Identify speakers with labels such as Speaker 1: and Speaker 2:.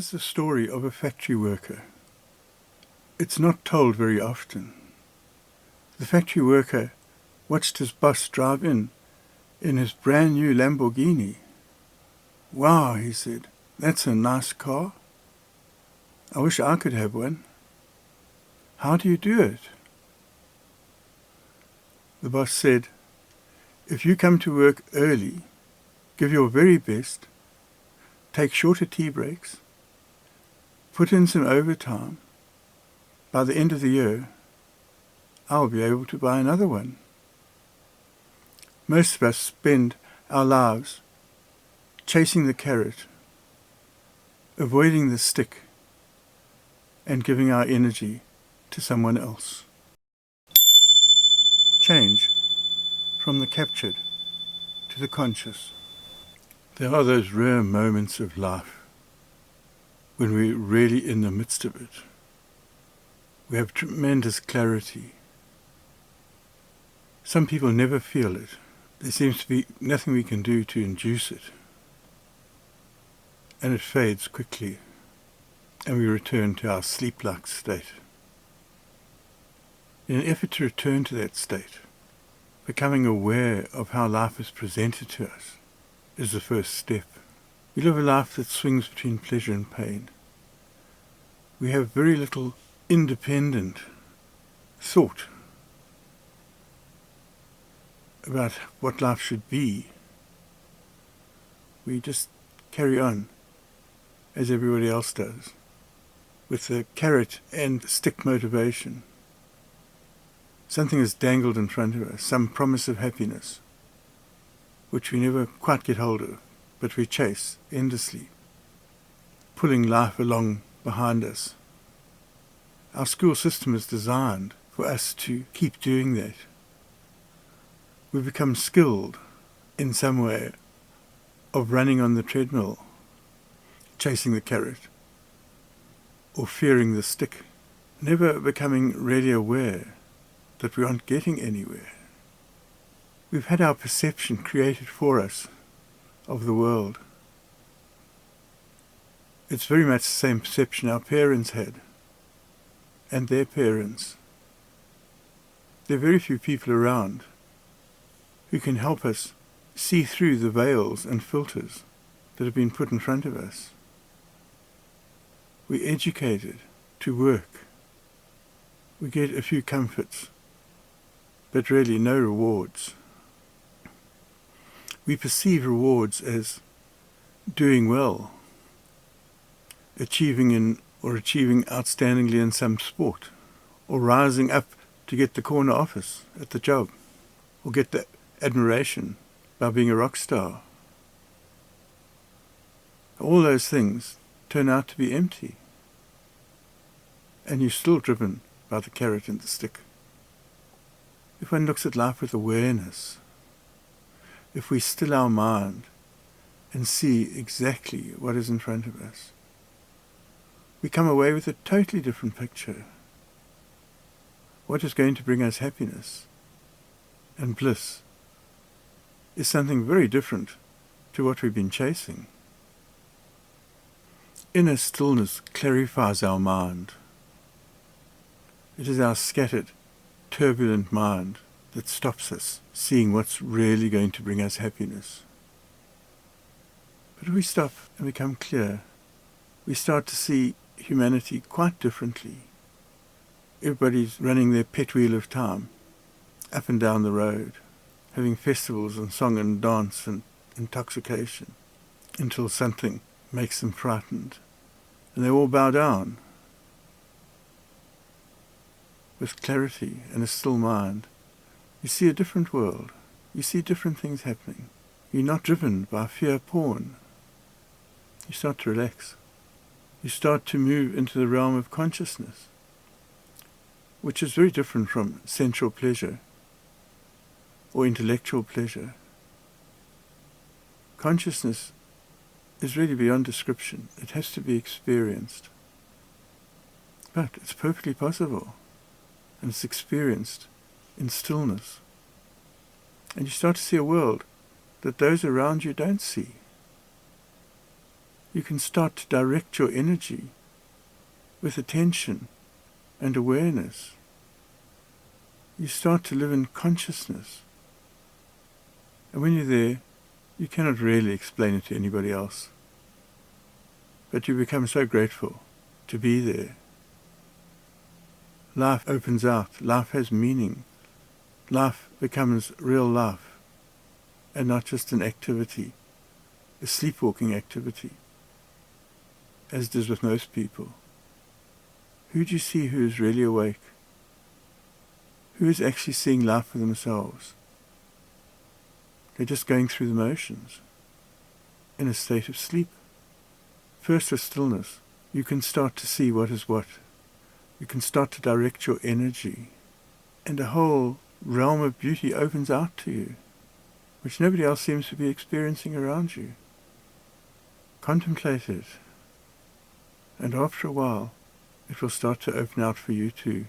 Speaker 1: is the story of a factory worker. It's not told very often. The factory worker watched his boss drive in his brand new Lamborghini. "Wow," he said, "that's a nice car. I wish I could have one. How do you do it?" The boss said, "If you come to work early, give your very best, take shorter tea breaks, put in some overtime, by the end of the year, I'll be able to buy another one." Most of us spend our lives chasing the carrot, avoiding the stick, and giving our energy to someone else. Change from the captured to the conscious. There are those rare moments of life when we're really in the midst of it. We have tremendous clarity. Some people never feel it. There seems to be nothing we can do to induce it. And it fades quickly, and we return to our sleep-like state. In an effort to return to that state, becoming aware of how life is presented to us is the first step. We live a life that swings between pleasure and pain. We have very little independent thought about what life should be. We just carry on as everybody else does, with the carrot and stick motivation. Something is dangled in front of us, some promise of happiness, which we never quite get hold of, but we chase endlessly, pulling life along behind us. Our school system is designed for us to keep doing that. We become skilled in some way of running on the treadmill, chasing the carrot, or fearing the stick, never becoming really aware that we aren't getting anywhere. We've had our perception created for us of the world. It's very much the same perception our parents had, and their parents. There are very few people around who can help us see through the veils and filters that have been put in front of us. We're educated to work. We get a few comforts, but really no rewards. We perceive rewards as doing well, achieving outstandingly in some sport, or rising up to get the corner office at the job, or get the admiration by being a rock star. All those things turn out to be empty, and you're still driven by the carrot and the stick. If one looks at life with awareness, if we still our mind and see exactly what is in front of us, we come away with a totally different picture. What is going to bring us happiness and bliss is something very different to what we've been chasing. Inner stillness clarifies our mind. It is our scattered, turbulent mind that stops us seeing what's really going to bring us happiness. But if we stop and become clear, we start to see humanity quite differently. Everybody's running their pet wheel of time, up and down the road, having festivals and song and dance and intoxication, until something makes them frightened, and they all bow down. With clarity and a still mind, you see a different world. You see different things happening. You're not driven by fear porn. You start to relax. You start to move into the realm of consciousness, which is very different from sensual pleasure or intellectual pleasure. Consciousness is really beyond description. It has to be experienced. But it's perfectly possible, and it's experienced in stillness. And you start to see a world that those around you don't see. you can start to direct your energy with attention and awareness. You start to live in consciousness. And when you're there, you cannot really explain it to anybody else. But you become so grateful to be there. Life opens out. Life has meaning. Life becomes real life and not just an activity, a sleepwalking activity, as it is with most people. Who do you see who is really awake? Who is actually seeing life for themselves? They're just going through the motions in a state of sleep. First with stillness, you can start to see what is what. You can start to direct your energy, and a whole realm of beauty opens out to you, which nobody else seems to be experiencing around you. Contemplate it, and after a while, it will start to open out for you too.